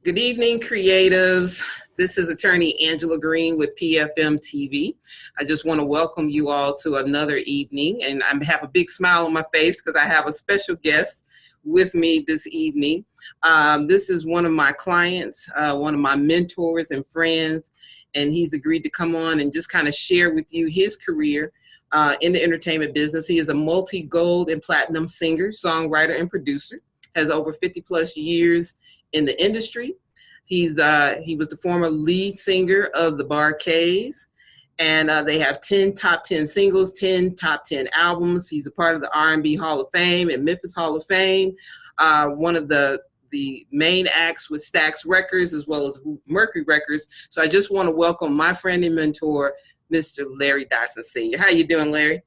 Good evening, creatives. This is attorney Angela Green with PFM TV. I just want to welcome you all to another evening, and I have a big smile on my face because I have a special guest with me this evening. This is one of my clients, one of my mentors and friends, and he's agreed to come on and just kind of share with you his career in the entertainment business. He is a multi-gold and platinum singer, songwriter, and producer, has over 50 plus years in the industry. He was the former lead singer of the Bar-Kays, and they have 10 top 10 singles, 10 top 10 albums. He's a part of the R&B Hall of Fame and Memphis Hall of Fame, one of the main acts with Stax Records as well as Mercury Records. So I just want to welcome my friend and mentor, Mr. Larry Dodson Sr. How you doing, Larry?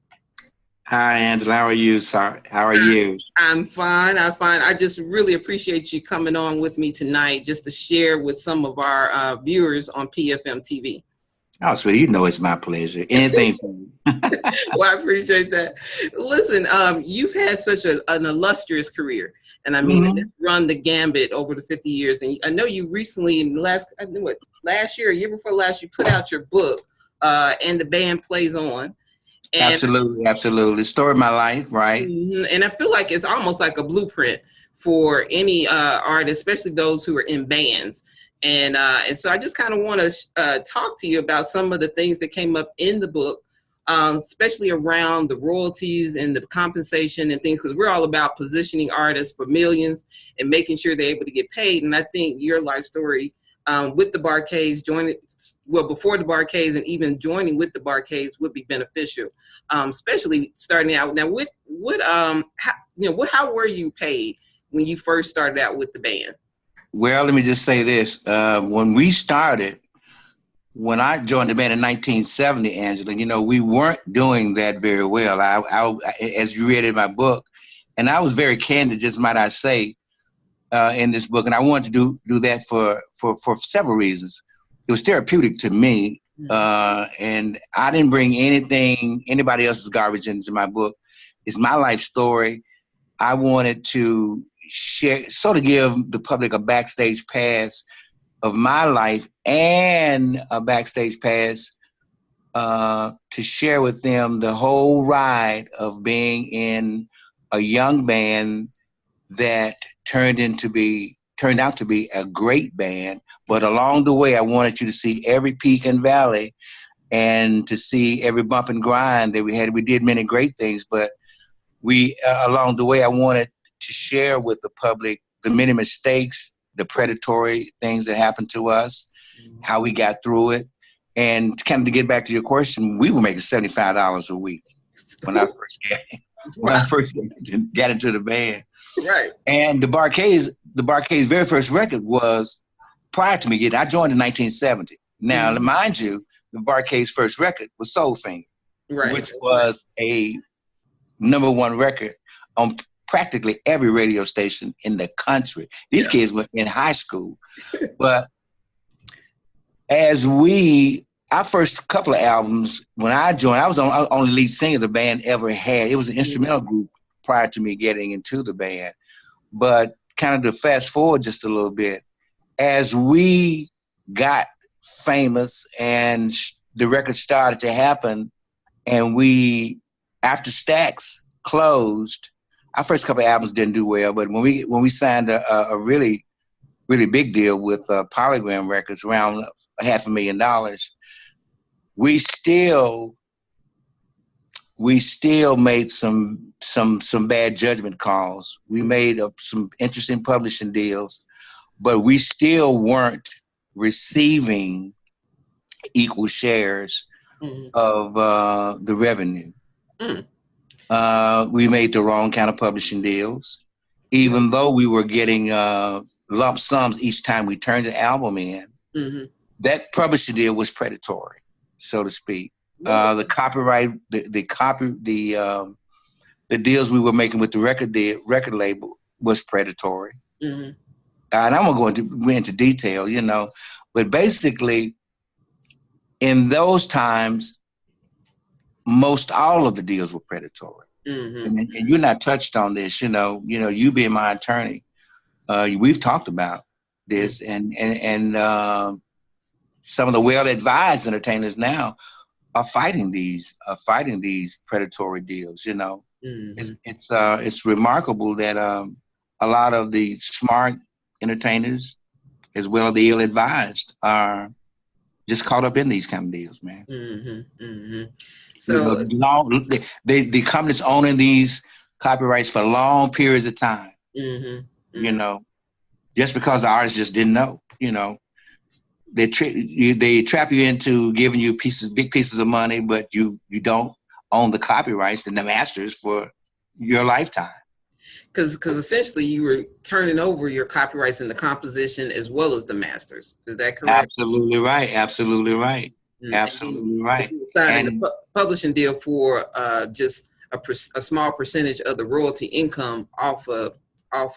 Hi, Angela. How are you, sir? How are you? I'm fine. I just really appreciate you coming on with me tonight just to share with some of our viewers on PFM TV. Oh, sweetie, you know it's my pleasure. Anything for you. Well, I appreciate that. Listen, you've had such an illustrious career. And I mean, it's run the gambit over the 50 years. And I know you recently, in last year, a year before last, you put out your book, And the Band Plays On. And, absolutely. The story of my life, right? And I feel like it's almost like a blueprint for any artist, especially those who are in bands. And so I just kind of want to talk to you about some of the things that came up in the book, especially around the royalties and the compensation and things, because we're all about positioning artists for millions and making sure they're able to get paid. And I think your life story with the Bar-Kays, before the Bar-Kays and even joining with the Bar-Kays would be beneficial, especially starting out. Now, how were you paid when you first started out with the band? Well, let me just say this. When I joined the band in 1970, Angela, we weren't doing that very well. I, as you read in my book, and I was very candid, just might I say, in this book, and I wanted to do that for several reasons. It was therapeutic to me, and I didn't bring anybody else's garbage into my book. It's my life story. I wanted to share, sort of give the public a backstage pass of my life and a backstage pass to share with them the whole ride of being in a young band that turned out to be a great band. But along the way, I wanted you to see every peak and valley and to see every bump and grind that we had. We did many great things, but along the way, I wanted to share with the public the many mistakes, the predatory things that happened to us, how we got through it. And kind of to get back to your question, we were making $75 a week when I first got into the band. Right. And the Bar-Kays' very first record was prior to me getting. I joined in 1970. Now, mind you, the Bar-Kays' first record was Soul Finger, which was a #1 record on practically every radio station in the country. These kids were in high school. But our first couple of albums, when I joined, I was the only lead singer the band ever had. It was an instrumental group prior to me getting into the band. But kind of to fast forward just a little bit, as we got famous and the record started to happen, and after Stax closed, our first couple of albums didn't do well, but when we signed a really, really big deal with Polygram Records, around $500,000, we still made some bad judgment calls. We made some interesting publishing deals, but we still weren't receiving equal shares of the revenue. We made the wrong kind of publishing deals, even though we were getting lump sums each time we turned an album in. That publishing deal was predatory, so to speak. The copyright, the deals we were making with the record label was predatory. And I'm gonna go into detail, but basically, in those times, most all of the deals were predatory. And you're not touched on this, you being my attorney. We've talked about this, and some of the well-advised entertainers now are fighting these predatory deals. You know, Mm-hmm. it's remarkable that a lot of the smart entertainers, as well as the ill-advised, are just caught up in these kind of deals, man. Mm-hmm. Mm-hmm. You So, know, the companies owning these copyrights for long periods of time. mm-hmm. You Mm-hmm. know, just because the artist just didn't know. You know, they trap you into giving you big pieces of money, but you don't own the copyrights and the masters for your lifetime. Because essentially you were turning over your copyrights in the composition as well as the masters. Is that correct? Absolutely right. Absolutely right. Mm-hmm. Absolutely right. You were signing And the publishing deal for just a small percentage of the royalty income off of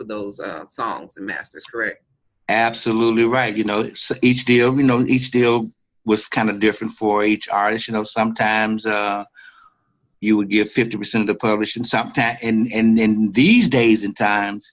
those songs and masters, correct? absolutely right. You know, each deal was kind of different for each artist. You know, sometimes you would give 50% of the publishing. Sometimes, and in these days and times,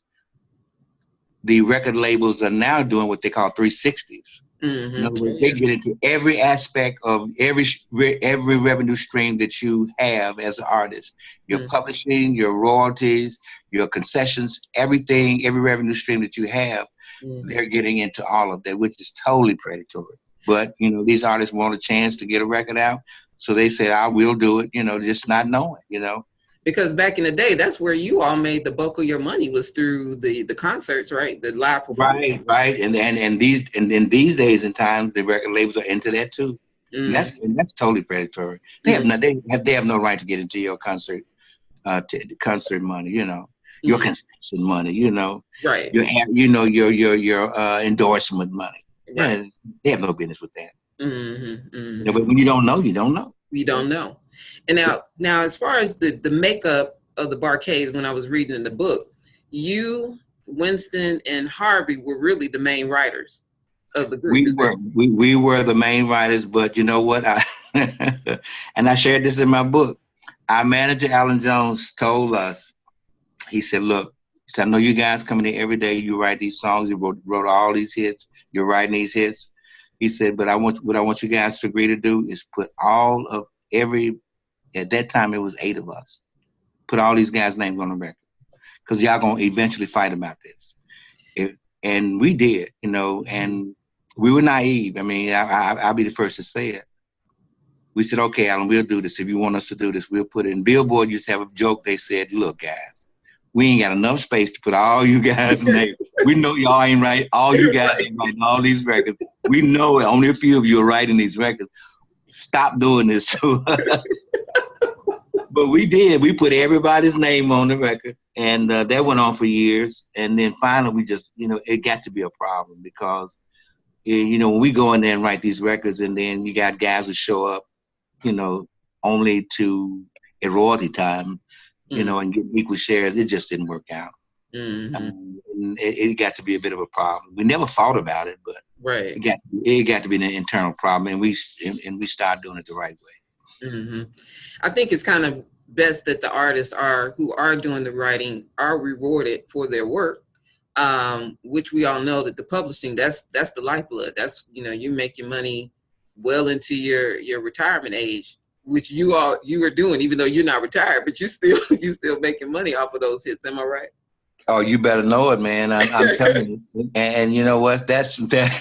the record labels are now doing what they call 360s. Mm-hmm. In other words, they get into every aspect of every revenue stream that you have as an artist. Your publishing, your royalties, your concessions, everything, every revenue stream that you have, they're getting into all of that, which is totally predatory. But, you know, these artists want a chance to get a record out. So they said, I will do it, you know, just not knowing, you know. Because back in the day, that's where you all made the bulk of your money, was through the concerts, right? The live performance. Right. And in these days and times, the record labels are into that too. And that's totally predatory. They have no right to get into your concert money, you know, your concession money, you know, right? Your endorsement money. Right. Yeah, they have no business with that. You know, but when you don't know, you don't know. You don't know. And now, as far as the makeup of the Bar-Kays, when I was reading in the book, you, Winston, and Harvey were really the main writers of the group. We were the main writers, but you know what? And I shared this in my book. Our manager, Alan Jones, told us, he said, look, I know you guys come in here every day, you write these songs, you wrote all these hits, you're writing these hits. He said, but what I want you guys to agree to do is put all of at that time it was 8 of us, put all these guys' names on the record, because y'all gonna eventually fight about this. And we did, you know, and we were naive. I mean, I'll be the first to say it. We said, okay, Alan, we'll do this. If you want us to do this, we'll put it in. Billboard used to have a joke. They said, look, guys, we ain't got enough space to put all you guys' names. We know y'all ain't right. All you guys ain't writing all these records. We know only a few of you are writing these records. Stop doing this to us. But we did. We put everybody's name on the record, and that went on for years. And then finally, we just, you know, it got to be a problem because, you know, when we go in there and write these records, and then you got guys who show up, you know, only to a royalty time, you know, and get equal shares, it just didn't work out. It got to be a bit of a problem. We never fought about it, but it got to be an internal problem, and we started doing it the right way. I think it's kind of best that the artists who are doing the writing are rewarded for their work, which we all know that the publishing, that's the lifeblood. That's, you know, you make your money well into your retirement age, which you are doing, even though you're not retired, but you still making money off of those hits. Am I right? Oh, you better know it, man. I'm telling you. And you know what? That's since there's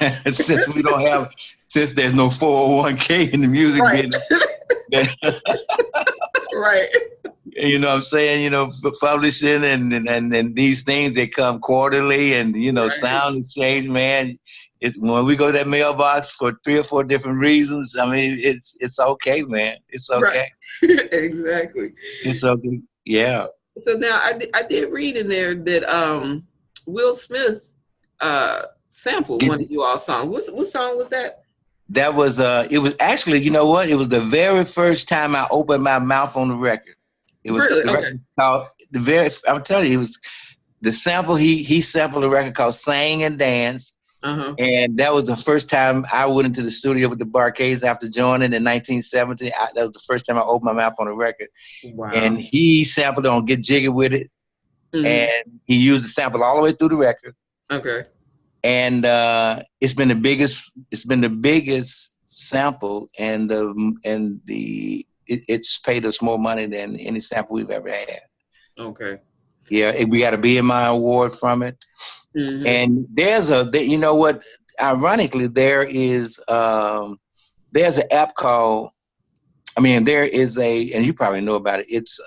no 401k in the music business. Right. You know what I'm saying? You know, publishing and these things, they come quarterly, and, you know, sound exchange, man. It's when we go to that mailbox for 3 or 4 different reasons. I mean, it's okay, man. It's okay. Right. Exactly. It's okay. Yeah. So now I did read in there that Will Smith sampled one of you all's songs. What song was that? That was it was actually, you know what? It was the very first time I opened my mouth on the record. It was really? The record called I'm telling you, it was the sample. He sampled a record called "Sang and Dance," and that was the first time I went into the studio with the Bar-Kays after joining in 1970. That was the first time I opened my mouth on a record. Wow! And he sampled it on "Get Jiggy with It," and he used the sample all the way through the record. Okay. And it's been the biggest sample, and it's paid us more money than any sample we've ever had. Okay. Yeah, we got a BMI award from it. Mm-hmm. And you know what? Ironically, there's an app called. I mean, there is and you probably know about it. It's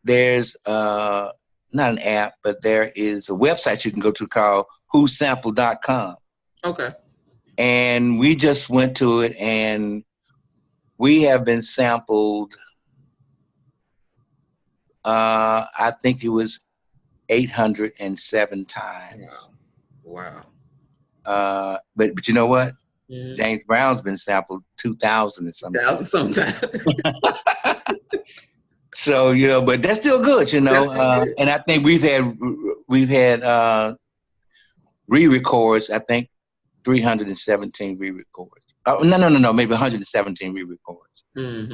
there's not an app, but there is a website you can go to called whosample.com. Okay. And we just went to it, and we have been sampled. I think it was 807 times. Wow. But you know what? Mm-hmm. James Brown's been sampled 2,000 and sometimes. So but that's still good, and I think we've had re-records. I think 317 re-records. No, maybe 117 re-records. Mm-hmm.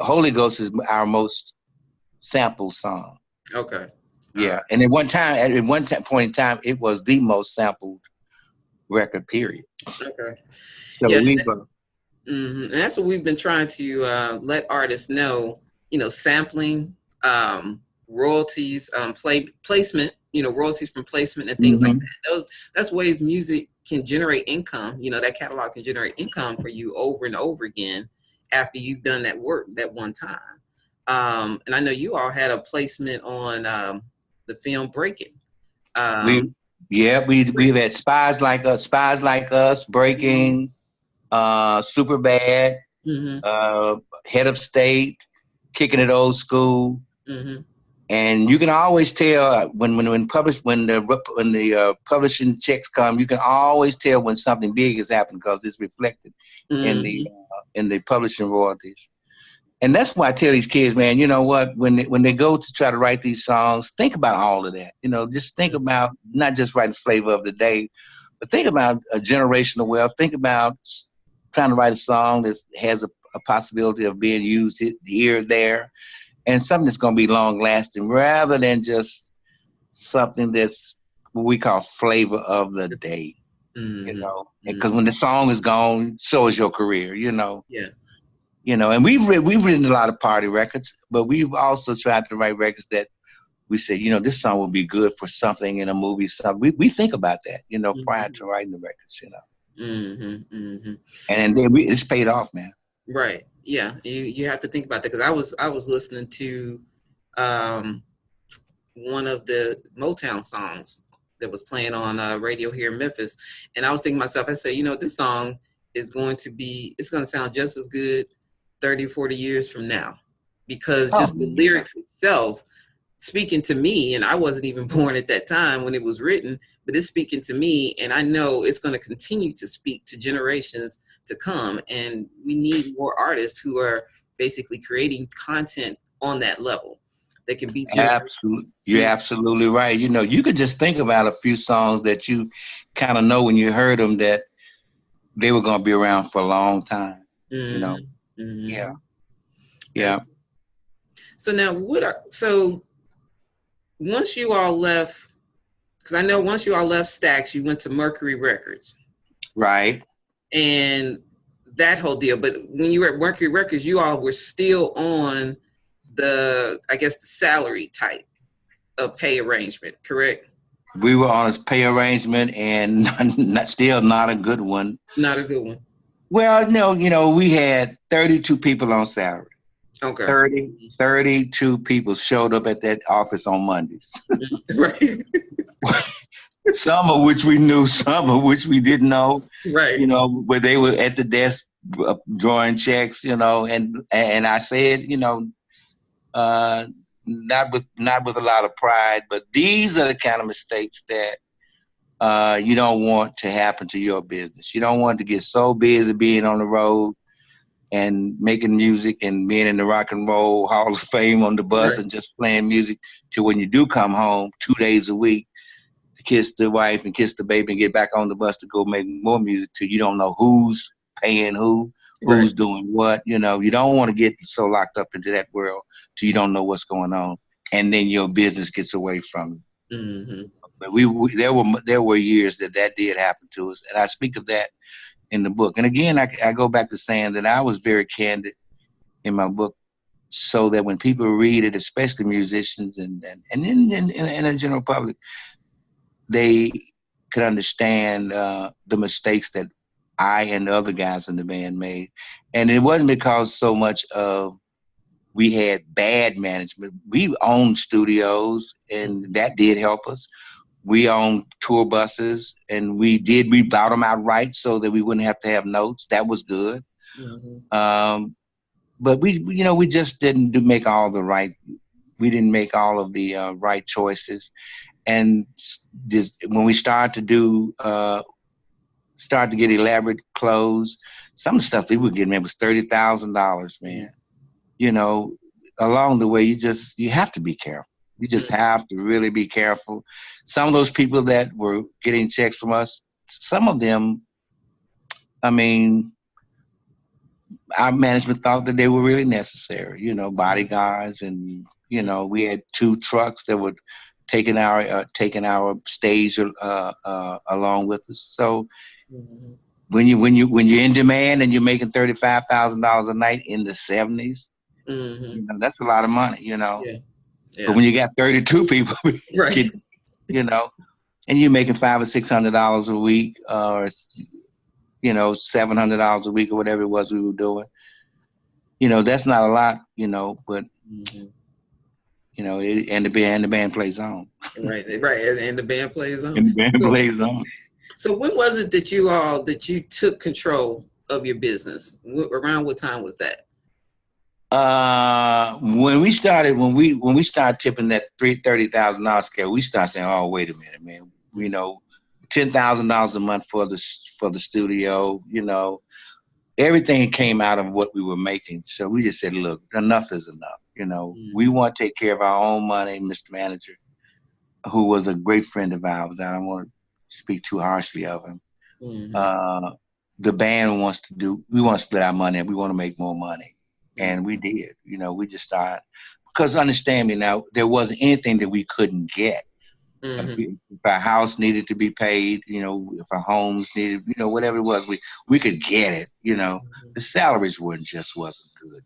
Holy Ghost is our most sampled song. Okay. Yeah, and at one point in time, it was the most sampled record. Period. Okay. So yeah, and that's what we've been trying to let artists know. Sampling, royalties, placement. Royalties from placement and things like that. That's ways music can generate income. That catalog can generate income for you over and over again after you've done that work that one time. And I know you all had a placement on the film Breaking. We've had Spies Like Us, Breaking, Super Bad, Head of State, Kicking It Old School. Mm-hmm. And you can always tell when the publishing checks come, you can always tell when something big has happened because it's reflected in the publishing royalties. And that's why I tell these kids, man, you know what? When they go to try to write these songs, think about all of that. Just think about not just writing flavor of the day, but think about a generational wealth. Think about trying to write a song that has a possibility of being used here, there, and something that's going to be long lasting, rather than just something that's what we call flavor of the day. Because when the song is gone, so is your career. Yeah. And we've written a lot of party records, but we've also tried to write records that we say, this song will be good for something in a movie. Something we think about that, prior to writing the records, And then it's paid off, man. Right. Yeah. You have to think about that, because I was listening to one of the Motown songs that was playing on radio here in Memphis, and I was thinking to myself, I said, this song it's going to sound just as good 30, 40 years from now, because just the lyrics itself speaking to me, and I wasn't even born at that time when it was written, but it's speaking to me, and I know it's going to continue to speak to generations to come. And we need more artists who are basically creating content on that level that can be absolutely. You're absolutely right. You could just think about a few songs that you kind of know when you heard them that they were going to be around for a long time. Yeah. So now, once you all left, because I know once you all left Stax, you went to Mercury Records. Right. And that whole deal. But when you were at Mercury Records, you all were still on the salary type of pay arrangement, correct? We were on a pay arrangement, and still not a good one. Not a good one. Well, no, we had 32 people on salary. Okay. 32 people showed up at that office on Mondays. Right. Some of which we knew, some of which we didn't know. Right. But they were at the desk drawing checks, and I said, not with a lot of pride, but these are the kind of mistakes that you don't want to happen to your business. You don't want to get so busy being on the road and making music and being in the Rock and Roll Hall of Fame on the bus, right, and just playing music, to when you do come home 2 days a week to kiss the wife and kiss the baby and get back on the bus to go make more music, till you don't know who's paying who's right, doing what. You don't want to get so locked up into that world till you don't know what's going on, and then your business gets away from you. Mm-hmm. But there were years that did happen to us, and I speak of that in the book. And again, I go back to saying that I was very candid in my book, so that when people read it, especially musicians and in the general public, they could understand the mistakes that I and the other guys in the band made. And it wasn't because so much of we had bad management. We owned studios, and that did help us. We owned tour buses, and we bought them outright so that we wouldn't have to have notes. That was good. Mm-hmm. But we just didn't make all the right. We didn't make all of the right choices. And when we started to get elaborate clothes, some of the stuff they were getting, man, was $30,000, man. You know, along the way, you have to be careful. You just have to really be careful. Some of those people that were getting checks from us, some of them, I mean, our management thought that they were really necessary, bodyguards, and, we had 2 trucks that were taking our stage along with us. So when you're in demand and you're making $35,000 a night in the 70s, that's a lot of money, Yeah. But when you got 32 people, right, and you're making $500 or $600 a week, or $700 a week, or whatever it was we were doing, that's not a lot, but and the band plays on. Right, and the band plays on. And the band plays on. So when was it that you took control of your business? Around what time was that? When we started tipping that $30,000 scale, we started saying, "Oh, wait a minute, man. $10,000 a month for the studio. Everything came out of what we were making. So we just said, look, enough is enough. We want to take care of our own money, Mr. Manager, who was a great friend of ours. I don't want to speak too harshly of him. The band we want to split our money, and we want to make more money." And we did, we just started, because understand me now, there wasn't anything that we couldn't get. If our house needed to be paid, if our homes needed, whatever it was, we could get it, The salaries wasn't good,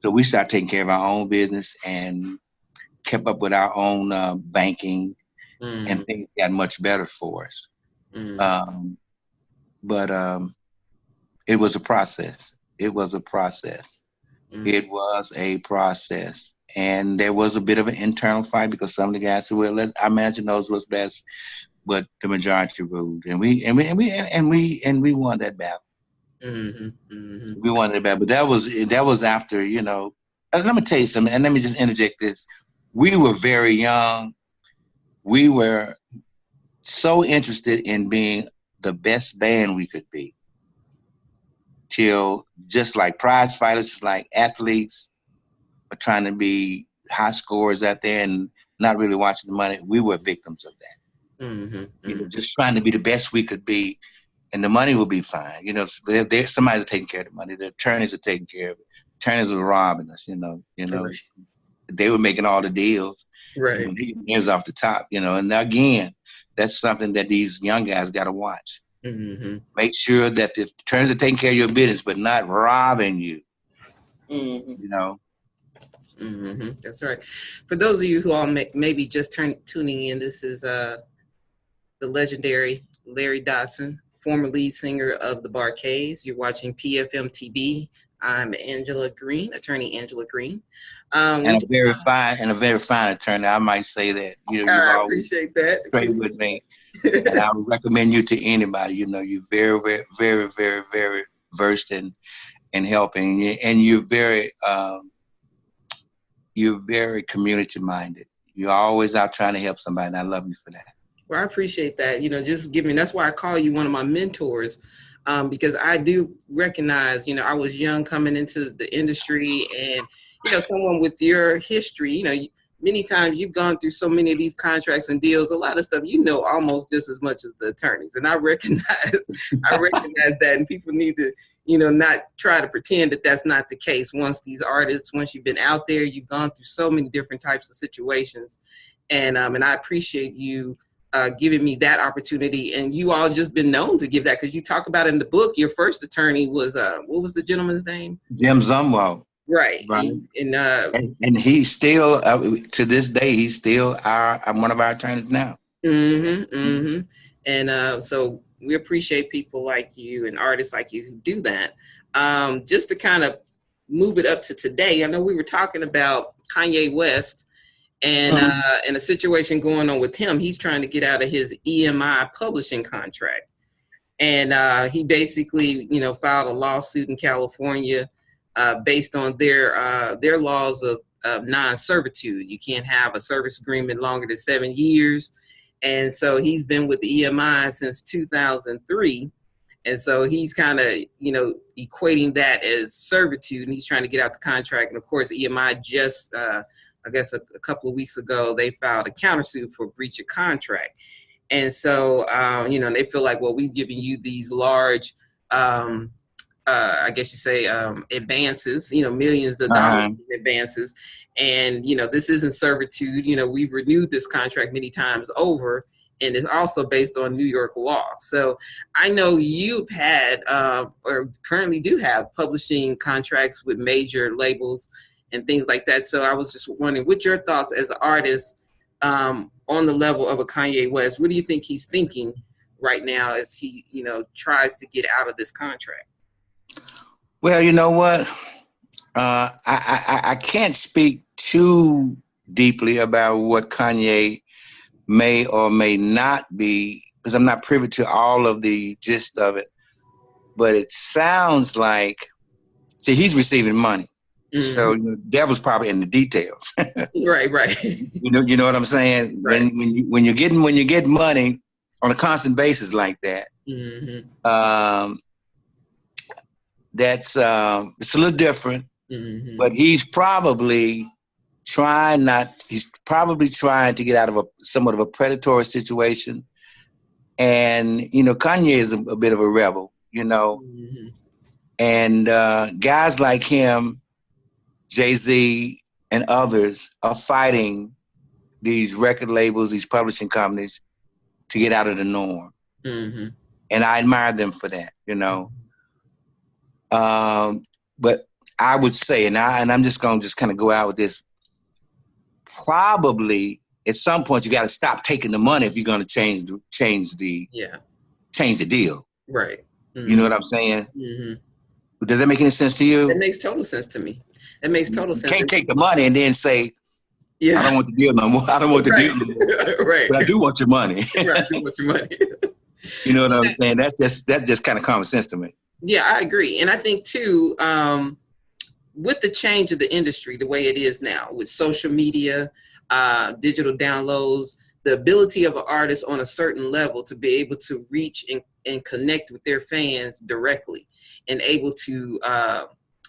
So we started taking care of our own business and kept up with our own banking, and things got much better for us. But it was a process. It was a process. And there was a bit of an internal fight, because some of the guys said, "Well, our manager knows what's best," but the majority ruled, and we won that battle. We won that battle, but that was after, let me tell you something, and let me just interject this. We were very young. We were so interested in being the best band we could be, till just like prize fighters, like athletes are trying to be high scorers out there and not really watching the money. We were victims of that. Just trying to be the best we could be, and the money will be fine. Somebody's taking care of the money. The attorneys are taking care of it. Attorneys were robbing us. Right. They were making all the deals. Right. Here's off the top. And again, that's something that these young guys got to watch. Make sure that the attorneys are taking care of your business, but not robbing you. That's right. For those of you who all maybe just tuning in, this is the legendary Larry Dodson, former lead singer of the Bar-Kays. You're watching PFM TV. I'm Angela Green, attorney Angela Green. And a very fine attorney, I might say that. I appreciate that. Straight with me. And I would recommend you to anybody. You're very, very, very, very, very versed in helping, and you're very community minded. You're always out trying to help somebody, and I love you for that. Well, I appreciate that. That's why I call you one of my mentors, because I do recognize, I was young coming into the industry, and, someone with your history, many times you've gone through so many of these contracts and deals, a lot of stuff, almost just as much as the attorneys. And I recognize that, and people need to, not try to pretend that that's not the case. Once you've been out there, you've gone through so many different types of situations. And I appreciate you giving me that opportunity. And you all just been known to give that, because you talk about in the book, your first attorney was, what was the gentleman's name? Jim Zumwalt. Right. Right. And he's still, to this day, he's still one of our attorneys now. And so we appreciate people like you and artists like you who do that. Just to kind of move it up to today, I know we were talking about Kanye West and a situation going on with him. He's trying to get out of his EMI publishing contract. And he basically, filed a lawsuit in California based on their laws of non-servitude. You can't have a service agreement longer than 7 years. And so he's been with the EMI since 2003. And so he's kind of, equating that as servitude, and he's trying to get out the contract. And of course, EMI just, I guess a couple of weeks ago, they filed a countersuit for breach of contract. And so, they feel like, well, we've given you these large, I guess you say, advances, millions of dollars in advances. And, this isn't servitude. We've renewed this contract many times over, and it's also based on New York law. So I know you've had, or currently do have, publishing contracts with major labels and things like that. So I was just wondering, what's your thoughts as an artist on the level of a Kanye West? What do you think he's thinking right now as he, tries to get out of this contract? Well, you know what? I can't speak too deeply about what Kanye may or may not be, because I'm not privy to all of the gist of it. But it sounds like, see, he's receiving money. So the devil's probably in the details. Right. You know what I'm saying? Right. When you get money on a constant basis like that, that's it's a little different. But he's probably trying to get out of somewhat of a predatory situation. And Kanye is a bit of a rebel, and guys like him, Jay-Z and others, are fighting these record labels, these publishing companies, to get out of the norm. And I admire them for that, But I would say, and I'm just going to kind of go out with this, probably at some point you got to stop taking the money if you're going to change the deal. Right. You know what I'm saying? Does that make any sense to you? That makes total sense to me. That makes total sense. You can't take the money and then say, I don't want the deal no more. I don't want the deal no more. Right. But I do want your money. Right. I do want your money. You know what I'm saying? That's just kind of common sense to me. Yeah, I agree. And I think too, with the change of the industry, the way it is now, with social media, digital downloads, the ability of an artist on a certain level to be able to reach and connect with their fans directly and able to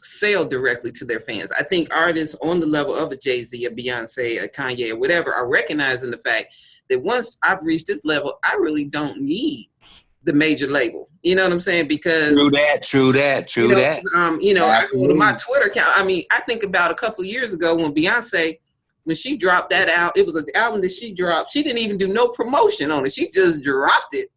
sell directly to their fans. I think artists on the level of a Jay-Z, a Beyonce, a Kanye, or whatever, are recognizing the fact that once I've reached this level, I really don't need the major label. You know what I'm saying? Because true that. I go to my Twitter account. I mean, I think about a couple of years ago when Beyonce, when she dropped that out, it was an album that she dropped. She didn't even do no promotion on it. She just dropped it.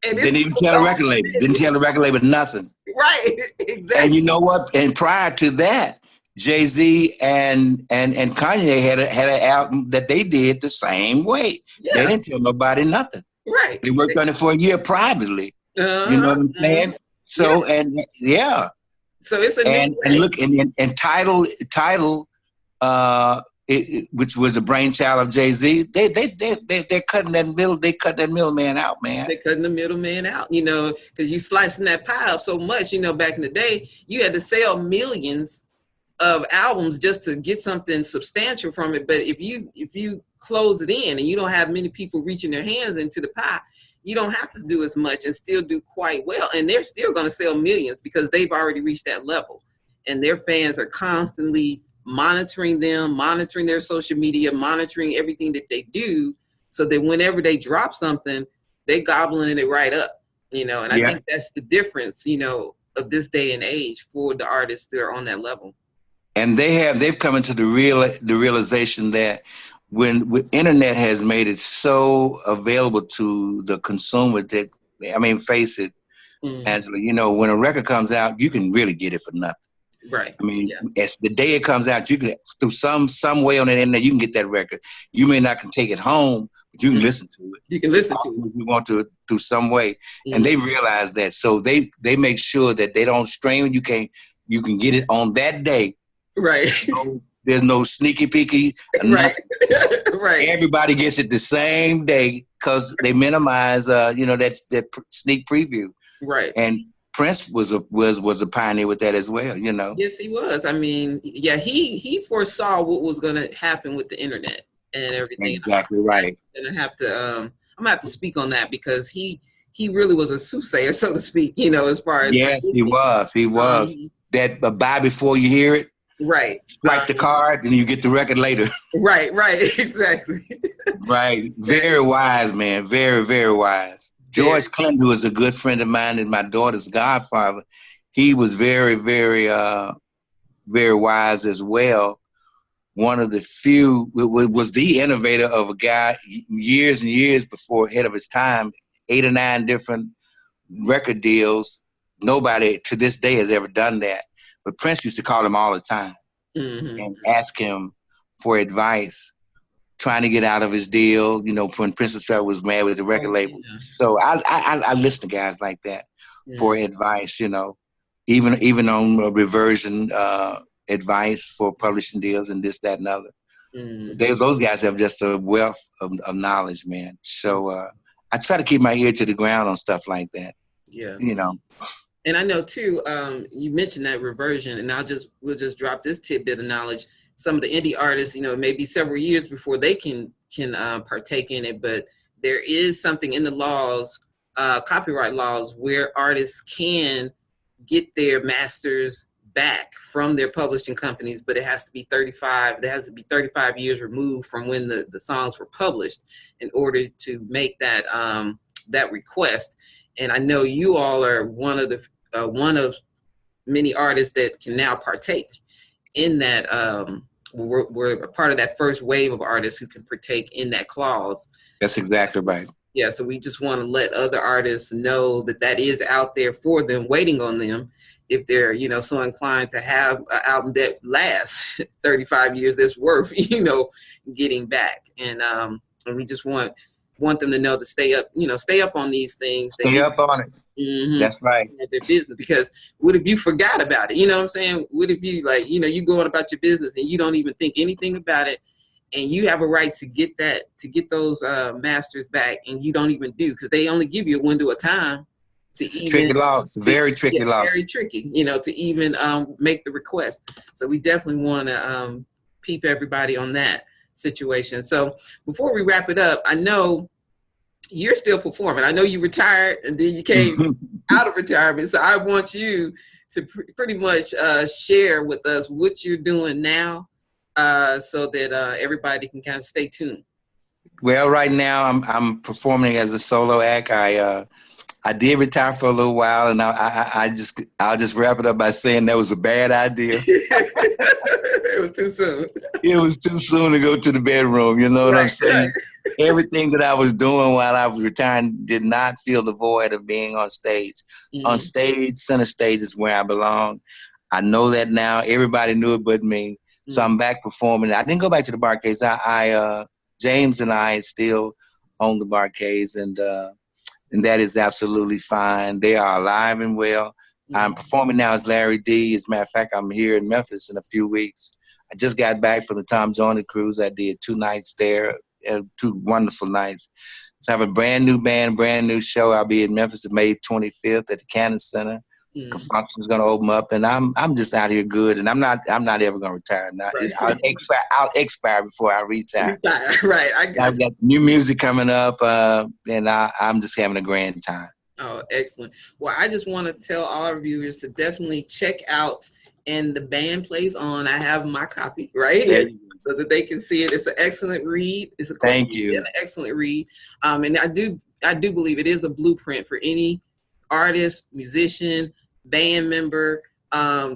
And didn't even tell the record label. Didn't tell the record label nothing. Right, exactly. And you know what? And prior to that, Jay-Z and Kanye had an album that they did the same way. Yeah. They didn't tell nobody nothing. Right. They worked on it for a year privately. You know what I'm saying? So So it's a new and look and Tidal, which was a brainchild of Jay-Z, they're cutting that middle. They cut that middleman out, man. They're cutting the middleman out, because you slicing that pie up so much. Back in the day, you had to sell millions of albums just to get something substantial from it. But if you close it in and you don't have many people reaching their hands into the pie, you don't have to do as much and still do quite well. And they're still going to sell millions because they've already reached that level. And their fans are constantly monitoring them, monitoring their social media, monitoring everything that they do, so that whenever they drop something, they gobbling it right up, And I think that's the difference, of this day and age for the artists that are on that level. And they've come into the realization that when internet has made it so available to the consumer that, I mean, face it, Angela, you know, when a record comes out, you can really get it for nothing. Right. I mean, as the day it comes out, you can, through some way on the internet, you can get that record. You may not can take it home, but you can listen to it. You can listen to it if you want to, through some way. And they realize that, so they make sure that they don't stream. You can get it on that day. Right. There's no sneaky peeky. Right. Right. Everybody gets it the same day because they minimize, you know, that sneak preview. Right. And Prince was a pioneer with that as well, you know. Yes, he was. I mean, yeah, he foresaw what was going to happen with the internet and everything. Exactly right. And I'm gonna have to speak on that because he really was a soothsayer, so to speak. You know, as far as he was. That buy before you hear it. Right. Like the card, and you get the record later. Right. Exactly. Right. Very wise, man. Very, very wise. George Clinton, who is a good friend of mine and my daughter's godfather, he was very, very, very wise as well. One of the few, was the innovator of a guy years and years before, ahead of his time, 8 or 9 different record deals. Nobody to this day has ever done that. But Prince used to call him all the time and ask him for advice, trying to get out of his deal, you know, when Prince was mad with the record label. Yeah. So I listen to guys like that for advice, you know, even on reversion advice for publishing deals and this, that, and other. Those guys have just a wealth of knowledge, man. So I try to keep my ear to the ground on stuff like that. Yeah. You know. And I know too, you mentioned that reversion, and we'll just drop this tidbit of knowledge. Some of the indie artists, you know, maybe several years before they can partake in it, but there is something in the laws, copyright laws, where artists can get their masters back from their publishing companies, but it has to be 35 years removed from when the songs were published in order to make that that request. And I know you all are one of many artists that can now partake in that. We're a part of that first wave of artists who can partake in that clause. That's exactly right. Yeah, so we just want to let other artists know that is out there for them, waiting on them, if they're, you know, so inclined to have an album that lasts 35 years, that's worth, you know, getting back. And we just want them to know to stay up on these things. Stay up on it. That's right. Their business, because what if you forgot about it? You know what I'm saying? What if you, like, you know, you going about your business and you don't even think anything about it, and you have a right to get those masters back, and you don't even do, because they only give you a window of time to tricky law. It's very tricky law. Very tricky, you know, to even make the request. So we definitely want to peep everybody on that situation. So before we wrap it up, I know you're still performing. I know you retired and then you came out of retirement. So I want you to pretty much share with us what you're doing now, so that everybody can kind of stay tuned. Well, right now I'm performing as a solo act. I did retire for a little while, and I'll just wrap it up by saying that was a bad idea. It was too soon. It was too soon to go to the bedroom. You know what I'm saying? Right. Everything that I was doing while I was retiring did not fill the void of being on stage. On stage, center stage is where I belong. I know that now. Everybody knew it but me. So I'm back performing. I didn't go back to the Bar-Kays. James and I still own the Bar-Kays, and that is absolutely fine. They are alive and well. I'm performing now as Larry D. As a matter of fact, I'm here in Memphis in a few weeks. I just got back from the Tom Joyner cruise. I did 2 nights there, 2 wonderful nights. So I have a brand new band, brand new show. I'll be in Memphis on May 25th at the Cannon Center. Function's gonna open up, and I'm just out here good, and I'm not ever gonna retire. Now, right. I'll expire before I retire. Right, I've got new music coming up, and I'm just having a grand time. Oh, excellent. Well, I just want to tell all our viewers to definitely check out, and the band plays on. I have my copy right here so that they can see it. It's an excellent read. It's Thank you. An excellent read, and I do believe it is a blueprint for any artist, musician, band member,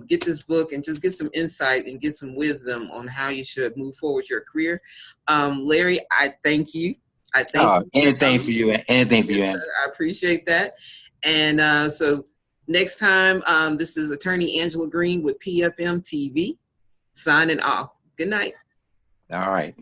get this book and just get some insight and get some wisdom on how you should move forward your career. Larry, I thank you. I thank you. Anything for you. Anything for you, Angela. I appreciate that. And so next time, this is Attorney Angela Green with PFM TV signing off. Good night. All right.